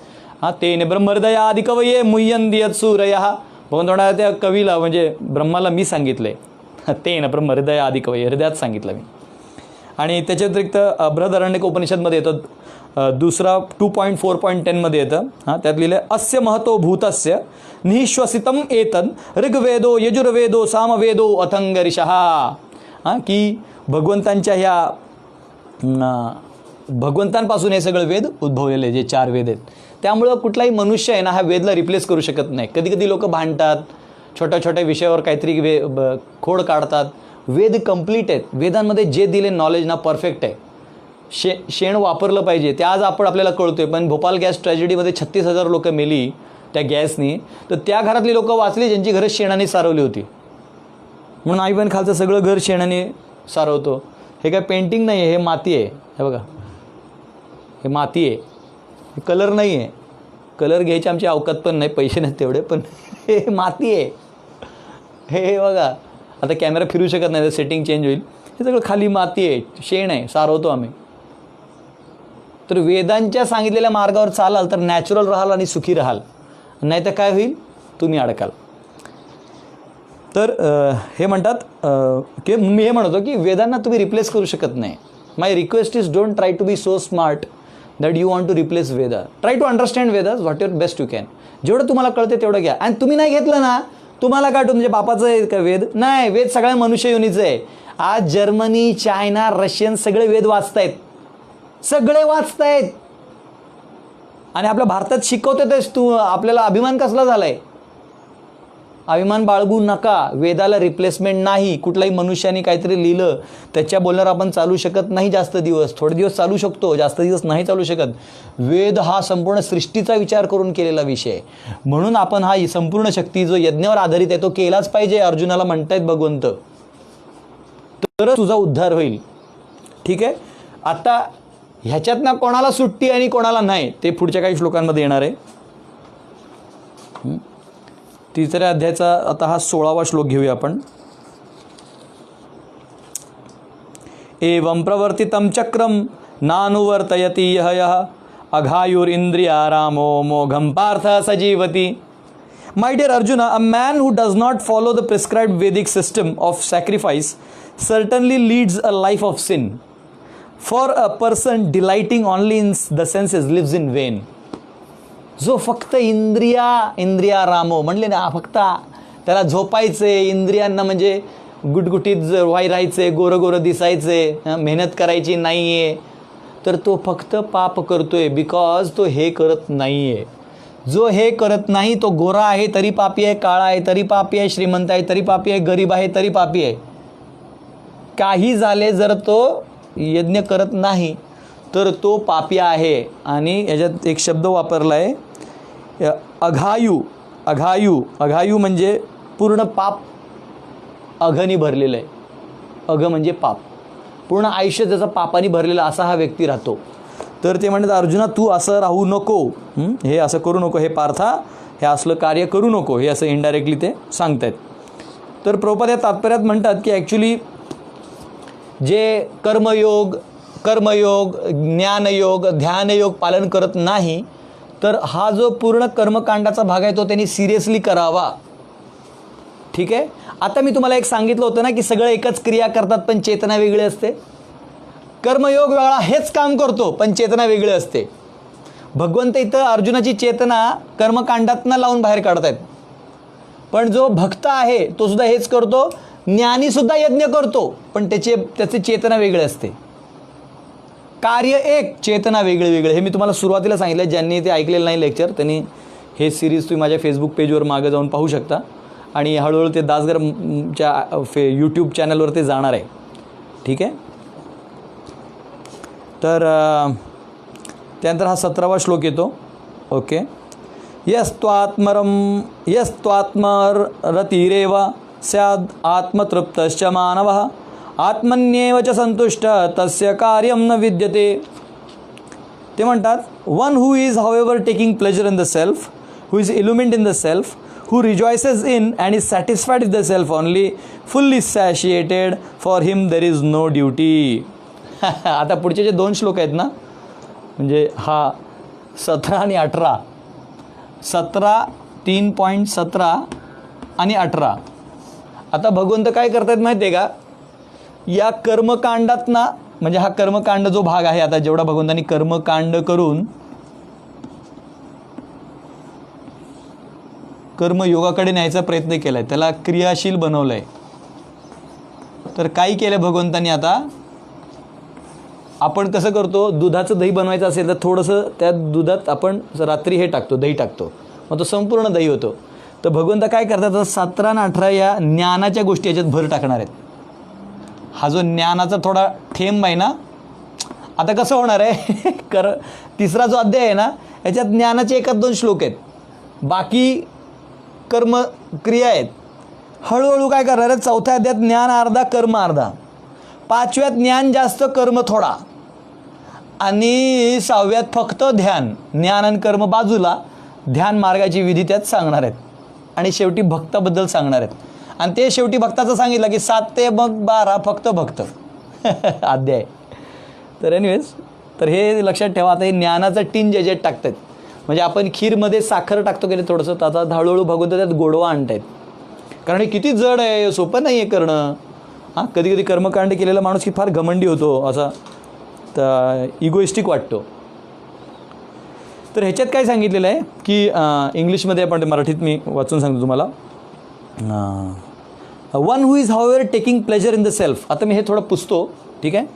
तेने ब्रह्महृदया आदि कवये मुह्यन्ति सूरयः. भगवंत त्या कवीला म्हणजे ब्रह्माला मी सांगितलंय, तेन ब्रह्महृदय आदि कवये, हृदयात सांगितलं मी. आणि त्याच्या व्यतिरिक्त बृहदरण्यक उपनिषदमध्ये येतं, दुसरा 2.4.10 मध्ये येतं. त्यात लिहिलं अस्य महतो भूतस्य निःश्वसितम एतद ऋग्वेदो यजुर्वेदो सामवेदो अथंगरिषः. की भगवंतांच्या ह्या भगवंतांपासून हे सगळं वेद उद्भवलेले जे 4 वेद आहेत. त्यामुळं कुठलाही मनुष्य आहे ना हा वेदला रिप्लेस करू शकत नाही. कधी कधी लोक भांडतात, छोट्या छोट्या विषयावर काहीतरी खोड काढतात. वेद कंप्लीट आहेत. वेदांमध्ये जे दिले नॉलेज ना परफेक्ट आहे. शेण वापरलं पाहिजे ते आज आपल्याला कळतोय. पण भोपाल गॅस ट्रॅजेडीमध्ये 36,000 लोक मेली त्या गॅसनी. तर त्या घरातली लोक वाचली ज्यांची घरं शेणाने सारवली होती. म्हणून आई बहीण खालचं सगळं घर शेणाने सारवतो. हे काय पेंटिंग नाही आहे, हे माती आहे. हे बघा, हे माती आहे, कलर नाही आहे. कलर घ्यायची आमची अवकात पण नाही, पैसे नाहीत तेवढे. पण हे माती आहे. हे बघा, आता कॅमेरा फिरू शकत नाही तर सेटिंग चेंज होईल. हे सगळं खाली माती आहे, शेण आहे, सारवतो आम्ही. तर वेदांच्या सांगितलेल्या मार्गावर चालाल तर नॅचरल राहाल आणि सुखी राहाल. नाही तर काय होईल, तुम्ही अडकाल. तर हे म्हणतात की मी हे म्हणतो की वेदांना तुम्ही रिप्लेस करू शकत नाही. My request is don't try to be so smart that you want to replace Veda. Try to understand Veda's what your best you can. जेवढं तुम्हाला कळते तेवढं घ्या. आणि तुम्ही नाही घेतलं ना, तुम्हाला काय म्हणजे बापाचं आहे का वेद? नाही, वेद सगळ्या मनुष्य योनीचं आहे. आज जर्मनी, चायना, रशियन सगळे वेद वाचतायत, सगळे वाचतायत. आणि आपल्या भारतात शिकवतेच. तू आपल्याला अभिमान कसला झालाय? अभिमान बाळगू नका. वेदाला रिप्लेसमेंट नाही. कुठल्याही मनुष्याने काहीतरी लिहिलं त्याच्या बोलण्यावर आपण चालू शकत नाही जास्त दिवस. थोडे दिवस चालू शकतो, जास्त दिवस नाही चालू शकत. वेद हा संपूर्ण सृष्टीचा विचार करून केलेला विषय आहे. म्हणून आपण हा संपूर्ण शक्ती जो यज्ञावर आधारित आहे तो केलाच पाहिजे. अर्जुनाला म्हणतायत भगवंत, तर तुझा उद्धार होईल. ठीक आहे. आता ह्याच्यात ना कोणाला सुट्टी आणि कोणाला नाही ते पुढच्या काही श्लोकांमध्ये येणार आहे. 3ऱ्या अध्यायाचा आता हा 16वा श्लोक घेऊया आपण. एवं प्रवर्तितं चक्रम नानुवर्तयति यः अघायुरिंद्रिया रामो मोघम Parth सजीवती. My dear Arjuna, a man who does not follow the prescribed Vedic system of sacrifice certainly leads a life of sin. For a person delighting only in the senses lives in vain. जो फक्त इंद्रिया रामो म्हणले ना, फक्त त्याला झोपायचे, इंद्रियांना म्हणजे गुटगुटीत राहायचे, गोरं गोरं दिसायचे, मेहनत करायची नाही आहे, तर तो फक्त पाप करतोय. बिकॉज तो हे करत नाही आहे. जो हे करत नाही तो गोरा आहे तरी पापी आहे, काळा आहे तरी पापी आहे, श्रीमंत आहे तरी पापी आहे, गरीब आहे तरी पापी आहे. काही झाले जर तो यज्ञ करत नाही तर तो पापी आहे. आणि याच्यात एक शब्द वापरला आहे अघायू. अघायू म्हणजे पूर्ण पाप अघनी भरलेलं आहे. अघ म्हणजे पाप, पूर्ण आयुष्य त्याचा पापाने भरलेला असा हा व्यक्ती राहतो. तर ते म्हणतात अर्जुना तू असं राहू नको, हे असं करू नको, हे पार्था हे असलं कार्य करू नको, हे असं इनडायरेक्टली ते सांगतायत. तर प्रभुपाद या तात्पर्यात म्हणतात की ॲक्च्युली जे कर्मयोग, ज्ञानयोग, ध्यानयोग पालन करत नाही तर हा जो पूर्ण कर्मकांडाचा भाग आहे तो त्यांनी सिरियसली करावा. ठीक आहे. आता मी तुम्हाला एक सांगितलं होतं ना की सगळं एकच क्रिया करतात पण चेतना वेगळी असते. कर्मयोग वेगळा हेच काम करतो पण चेतना वेगळी असते. भगवंत इथं अर्जुनाची चेतना कर्मकांडातनं लावून बाहेर काढतायत. पण जो भक्त आहे तो सुद्धा हेच करतो, ज्ञानीसुद्धा यज्ञ करतो पण त्याची चेतना वेगळी असते. कार्य एक, चेतना वेगळे. हे मी तुम्हाला सुरुवातीला सांगितलं. ज्यांनी ते ऐकलेलं नाही लेक्चर त्यांनी हे सिरीज तुम्ही माझ्या फेसबुक पेजवर मागे जाऊन पाहू शकता. आणि हळूहळू ते दासगरच्या यूट्यूब चॅनलवर ते जाणार आहे. ठीक आहे. तर त्यानंतर हा 17वा श्लोक येतो. ओके. यस्त्वात्मरतिरेव स्याद आत्मतृप्तश्च मानवः आत्मन्येव च संतुष्ट तस्य कार्यं न विद्यते. ते म्हणतात one who is however taking pleasure in the self, who is illumined in the self, who rejoices in and is satisfied with the self only, fully satiated, for him there is no duty. आता पुढचे जे 2 श्लोक आहेत ना, म्हणजे हा 17 आणि 18, 17 3.17 आणि 18. आता भगवंत काय करतात माहिती आहे का, या कर्मकांडात ना, म्हणजे हा कर्मकांड जो भाग आहे आता जेवढा भगवंतांनी कर्मकांड करून कर्मयोगाकडे न्यायचा प्रयत्न केला आहे, त्याला क्रियाशील बनवलं आहे. तर काय केलं भगवंतांनी, आता आपण कसं करतो, दुधाचं दही बनवायचं असेल तर थोडंसं त्या दुधात आपण रात्री हे टाकतो, दही टाकतो, मग तो संपूर्ण दही होतो. तर भगवंत काय करतात, 17 आणि 18 या ज्ञानाच्या गोष्टी याच्यात भर टाकणार आहेत. हा जो ज्ञानाचा थोडा थेंब आहे ना, आता कसं होणार आहे तिसरा जो अध्याय आहे ना याच्यात ज्ञानाचे 1-2 श्लोक आहेत, बाकी कर्म क्रिया आहेत. हळूहळू काय करणार आहे, 4थ्या अध्यायात ज्ञान अर्धा, कर्म अर्धा, 5व्यात ज्ञान जास्त, कर्म थोडा, आणि 6व्यात फक्त ध्यान. ज्ञान आणि कर्म बाजूला, ध्यान मार्गाची विधी त्यात सांगणार आहेत, आणि शेवटी भक्ताबद्दल सांगणार आहेत. आणि ते शेवटी भक्ताचं सांगितलं की 7 ते 12 फक्त भक्त अध्याय. तर एनिवेज, तर हे लक्षात ठेवा. आता हे ज्ञानाचं टिंज याच्यात टाकतात, म्हणजे आपण खीरमध्ये साखर टाकतो की थोडंसं, आता हळूहळू भगवंत त्यात गोडवा आणतायत. कारण हे किती जड आहे, सोपं नाही आहे करणं. हां, कधी कधी कर्मकांड केलेला माणूस की फार घमंडी होतो, असा तर इगोइस्टिक वाटतो. तर ह्याच्यात काय सांगितलेलं आहे की इंग्लिशमध्ये आपण, मराठीत मी वाचून सांगतो तुम्हाला. One who is however taking pleasure in the self. आता मी हे थोडं पुसतो, ठीक आहे.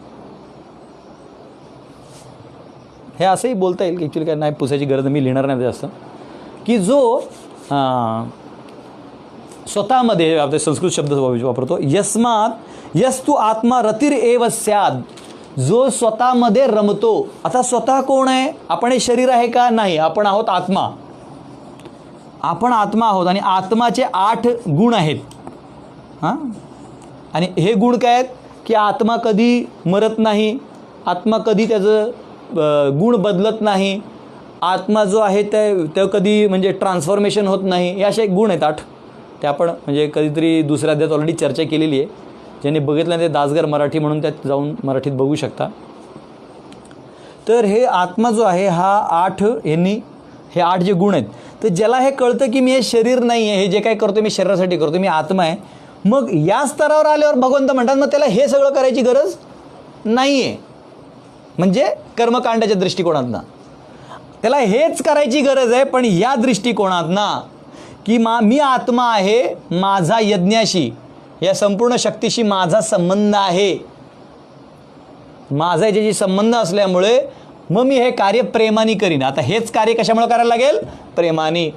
हे असंही बोलता येईल की ॲक्च्युली काय नाही पुसायची गरज, मी लिहिणार नाही जास्त. की जो स्वतःमध्ये, आपले संस्कृत शब्द वापरतो, यस्तु आत्मा रतिर एव स्याद, जो स्वतःमध्ये रमतो. आता स्वतः कोण आहे, आपण हे शरीर आहे का, नाही, आपण आहोत आत्मा. आपण आत्मा आहोत आणि आत्माचे 8 गुण आहेत. हां, आणि हे गुण काय आहेत की आत्मा कधी मरत नाही, आत्मा कधी त्याचं गुण बदलत नाही, आत्मा जो आहे ते कधी म्हणजे ट्रान्सफॉर्मेशन होत नाही. हे असे गुण आहेत 8. ते आपण म्हणजे कधीतरी दुसऱ्या अध्यायात ऑलरेडी चर्चा केलेली आहे. ज्यांनी बघितलं ते दासगर मराठी म्हणून त्यात जाऊन मराठीत बघू शकता. तर हे आत्मा जो आहे हा 8 यांनी हे 8 जे गुण आहेत, तर ज्याला हे कळतं की मी हे शरीर नाही आहे, हे जे काय करतो मी शरीरासाठी करतो, मी आत्मा आहे, मग या स्तरावर आल्यावर भगवंत म्हणतात मग त्याला हे सगळं करायची गरज नाही आहे. म्हणजे कर्मकांडाच्या दृष्टिकोनातनं त्याला हेच करायची गरज आहे, पण या दृष्टिकोनातनं की मी आत्मा आहे, माझा यज्ञाशी या संपूर्ण शक्तीशी माझा संबंध आहे, माझा याच्याशी संबंध असल्यामुळे मग मी हे कार्य प्रेमाने करीन. आता हेच कार्य कशामुळे करायला लागेल? प्रेमाने.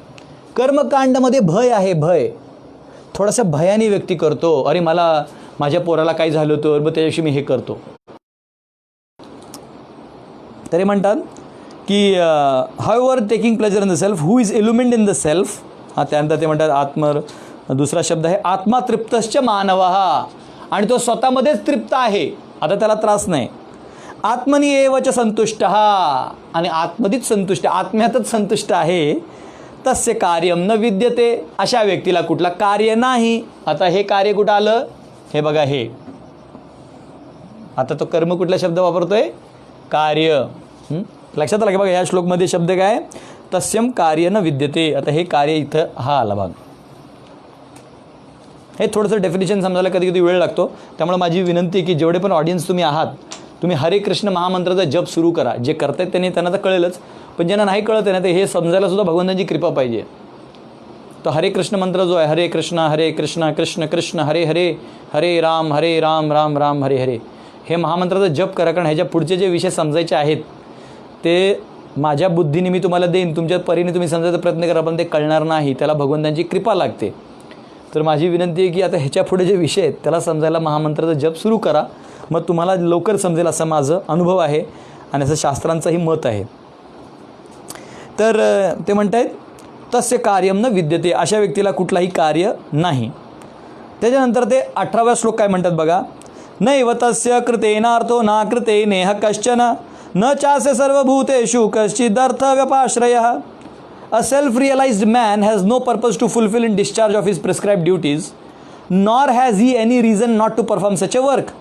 कर्मकांडामध्ये भय आहे, भय थोडंसं भयाने व्यक्ती करतो, अरे मला माझ्या पोराला काय झालं तर मग त्याच्याशी मी हे करतो. तरी म्हणतात की however taking pleasure in the self who is illumined in the self. त्यानंतर ते म्हणतात दुसरा शब्द आहे आत्मा तृप्तश्च मानवः, आणि तो स्वतःमध्येच तृप्त आहे, आता त्याला त्रास नाही. आत्मनी एवच संतुष्ट, आणि आत्मधीच संतुष्ट, आत्म्यातच संतुष्ट आहे. तस्य कार्यम न विद्यते, अशा व्यक्तीला कुठला कार्य नाही. आता हे कार्य कुठं आलं? हे बघा, हे आता तो कर्म कुठला शब्द वापरतोय? कार्य. लक्षात आलं की बघा, या श्लोकमध्ये शब्द काय? तस्यम कार्य न विद्यते. आता हे कार्य इथं हा आला भाग. हे थोडंसं डेफिनेशन समजायला कधी कधी वेळ लागतो, त्यामुळे माझी विनंती आहे की जेवढे पण ऑडियन्स तुम्ही आहात, तुम्ही हरे कृष्ण महामंत्राचा जप सुरू करा. जे करतायत त्यांना तर कळेलच, पण ज्यांना नाही कळत आहे ना, ते हे समजायला सुद्धा भगवंतांची कृपा पाहिजे. तो हरे कृष्ण मंत्र जो आहे, हरे कृष्ण कृष्ण कृष्ण हरे हरे, हरे राम राम राम हरे हरे, हे महामंत्राचा जप करा. कारण ह्याच्या पुढचे जे विषय समजायचे आहेत ते माझ्या बुद्धीने मी तुम्हाला देईन, तुमच्या परीने तुम्ही समजायचा प्रयत्न करा, पण ते कळणार नाही, त्याला भगवंतांची कृपा लागते. तर माझी विनंती आहे की आता ह्याच्या पुढे जे विषय आहेत त्याला समजायला महामंत्राचा जप सुरू करा, मग तुम्हाला लवकर समजेल असा माझा अनुभव आहे आणि असं शास्त्रांचंही मत आहे. तर ते म्हणतायत तस्य कार्यम न विद्यते, अशा व्यक्तीला कुठलाही कार्य नाही. त्याच्यानंतर ते 18व्या श्लोक काय म्हणतात बघा, नैव तस्य कृतेनार्थो ना कृते नेह कश्चन न चास्य सर्वभूतेषु कश्चिदर्थ व्यपाश्रयः. A self-realized man has no purpose to fulfill in discharge of his prescribed duties, nor has he any reason not to perform such a work,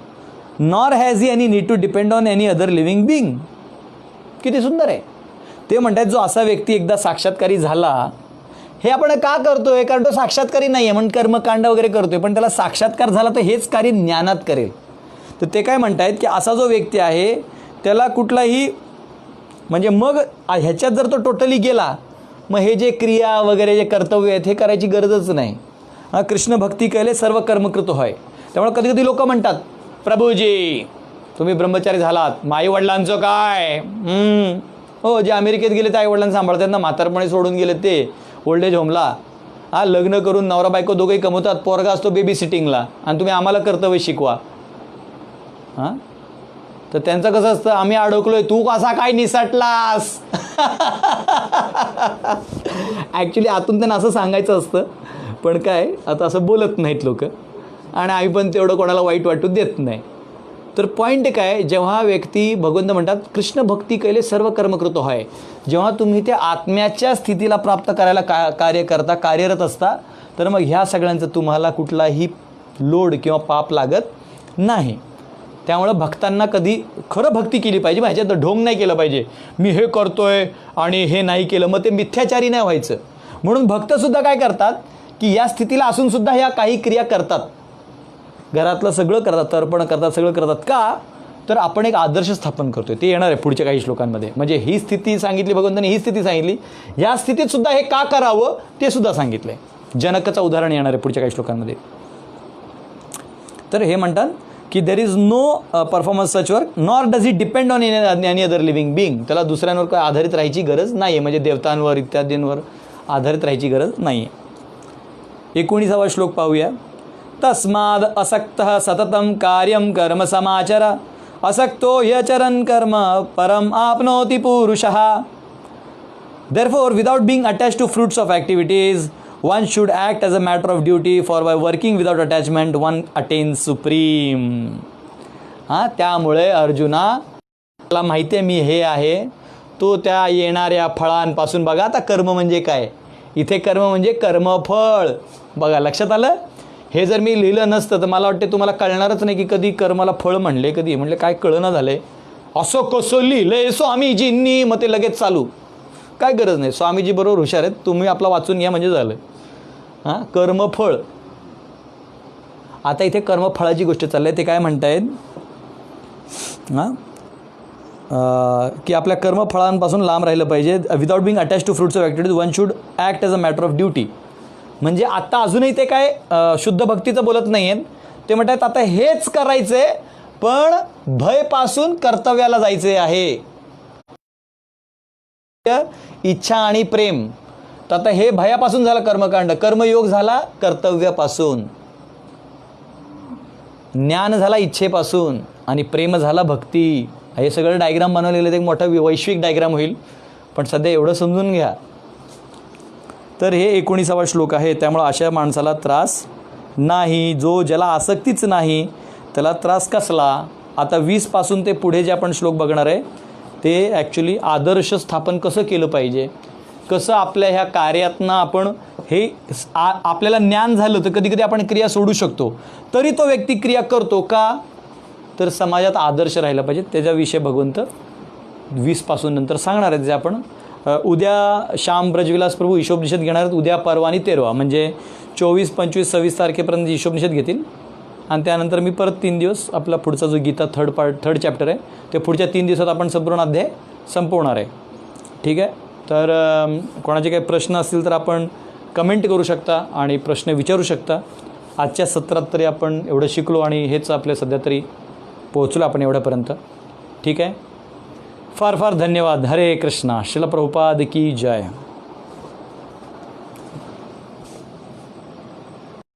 nor has he any need to depend on any other living being. किती सुंदर आहे. ते म्हणतात जो असा व्यक्ती एकदा साक्षात्कारी झाला, हे आपण का करतोय? कारण तो साक्षात्कारी नाही आहे, म्हणून कर्मकांड वगैरे करतोय, पण त्याला साक्षात्कार झाला तर हेच कार्य ज्ञानात करेल. तर ते काय म्हणतायत की असा जो व्यक्ती आहे त्याला कुठलाही म्हणजे मग ह्याच्यात जर तो टोटली गेला, मग हे जे क्रिया वगैरे जे कर्तव्य आहेत हे करायची गरजच नाही. कृष्ण भक्ती केले सर्व कर्मकृत होय. त्यामुळे कधी कधी लोक म्हणतात, प्रभूजी तुम्ही ब्रह्मचारी झालात, मग आईवडिलांचं काय? हो, जे अमेरिकेत गेले ते आईवडिलांना सांभाळतात ना, म्हातारपणे सोडून गेले ते ओल्ड एज होमला. लग्न करून नवरा बायको दोघंही कमवतात, पोरगा असतो बेबी सिटिंगला, आणि तुम्ही आम्हाला कर्तव्य शिकवा. तर त्यांचं कसं असतं, आम्ही अडकलोय, तू कसा काय निसटलास? ॲक्च्युली आतून त्यांना असं सांगायचं असतं, पण काय आता असं बोलत नाहीत लोक, आणि आम्ही पण तेवढं कोणाला वाईट वाटू देत नाही. तर पॉईंट काय, जेव्हा व्यक्ती भगवंत म्हणतात कृष्ण भक्ती केले सर्व कर्मकृत होय, जेव्हा तुम्ही त्या आत्म्याच्या स्थितीला प्राप्त करायला कार्य करता, कार्यरत असता, तर मग ह्या सगळ्यांचं तुम्हाला कुठलाही लोड किंवा पाप लागत नाही. त्यामुळं भक्तांना कधी खरं भक्ती केली पाहिजे, ह्याच्यात ढोंग नाही केलं पाहिजे, मी हे करतोय आणि हे नाही केलं, मग ते मिथ्याचारी नाही व्हायचं. म्हणून भक्तसुद्धा काय करतात की या स्थितीला असूनसुद्धा ह्या काही क्रिया करतात, घरातलं सगळं करतात, तर्पण करतात, सगळं करतात. का? तर आपण एक आदर्श स्थापन करतोय. ते येणार आहे पुढच्या काही श्लोकांमध्ये. म्हणजे ही स्थिती सांगितली भगवंतांनी, ही स्थिती सांगितली, या स्थितीत सुद्धा हे का करावं ते सुद्धा सांगितलंय. जनकाचं उदाहरण येणार आहे पुढच्या काही श्लोकांमध्ये. तर हे म्हणतात की there is no performance such work nor does it depend on any other living being. त्याला दुसऱ्यांवर काय आधारित राहायची गरज नाही आहे, म्हणजे देवतांवर इत्यादींवर आधारित राहायची गरज नाही आहे. 19वा श्लोक पाहूया. तस्माद असक्तः सततं कार्यं कर्म समाचर असक्तो ह्यचरन् कर्म परम आपनोति पुरुषः. Therefore, without being attached to fruits of activities, one should act as a matter of duty, for by working without attachment, one attains supreme. त्यामुळे अर्जुना, मला माहिती आहे मी हे आहे, तो त्या येणाऱ्या फळांपासून, बघा आता कर्म म्हणजे काय, इथे कर्म म्हणजे कर्मफळ. बघा लक्षात आलं. हे जर मी लिहिलं नसतं तर मला वाटते तुम्हाला कळणारच नाही की कधी कर्माला फळ म्हणले, कधी म्हणले काय कळना झालंय. असं कसं लिहिलंय स्वामीजींनी, मग ते लगेच चालू. काय गरज नाही, स्वामीजी बरोबर हुशार आहेत, तुम्ही आपला वाचून घ्या म्हणजे झालं. हां, कर्मफळ. आता इथे कर्मफळाची गोष्ट चालली आहे. ते काय म्हणतायत, हां, की आपल्या कर्मफळांपासून लांब राहिलं पाहिजे. Without being attach to fruits of activities one should act as a matter of duty. म्हणजे आता अजूनही ते काय शुद्ध भक्तीचं बोलत नाही आहेत. ते म्हणतात आता हेच करायचंय, पण भयपासून कर्तव्याला जायचे आहे. इच्छा आणि प्रेम. तर आता हे भयापासून झालं कर्मकांड, कर्मयोग झाला कर्तव्यापासून, ज्ञान झाला इच्छेपासून, आणि प्रेम झाला भक्ती. हे सगळं डायग्राम बनवलेलं एक मोठा वैश्विक डायग्राम होईल, पण सध्या एवढं समजून घ्या. तर हे 19वा श्लोक आहे. त्यामुळं अशा माणसाला त्रास नाही, जो ज्याला आसक्तीच नाही त्याला त्रास कसला. आता 20 पासून ते पुढे जे आपण श्लोक बघणार आहे ते ॲक्च्युली आदर्श स्थापन कसं केलं पाहिजे, कसं आपल्या ह्या कार्यातनं आपण हे आपल्याला ज्ञान झालं तर कधी कधी आपण क्रिया सोडू शकतो, तरी तो व्यक्ती क्रिया करतो का, तर समाजात आदर्श राहिला पाहिजे. त्याच्याविषयी भगवंत 20 पासून नंतर सांगणार आहेत. जे आपण उद्या श्याम ब्रजविलास प्रभू ईशोपनिषद घेणार आहेत. उद्या, परवा आणि 13 म्हणजे 24, 25, 26 तारखेपर्यंत ईशोपनिषद घेतील. आणि त्यानंतर मी परत 3 दिवस आपला पुढचा जो गीता थर्ड चॅप्टर आहे ते पुढच्या 3 दिवसात आपण संपूर्ण अध्याय संपवणार आहे. ठीक आहे. तर कोणाचे काही प्रश्न असतील तर आपण कमेंट करू शकता आणि प्रश्न विचारू शकता. आजच्या सत्रात तरी आपण एवढं शिकलो आणि हेच आपल्या सध्या तरी पोहोचलो आपण एवढ्यापर्यंत. ठीक आहे. फार फार धन्यवाद. हरे कृष्णा. श्रील प्रभुपाद की जय.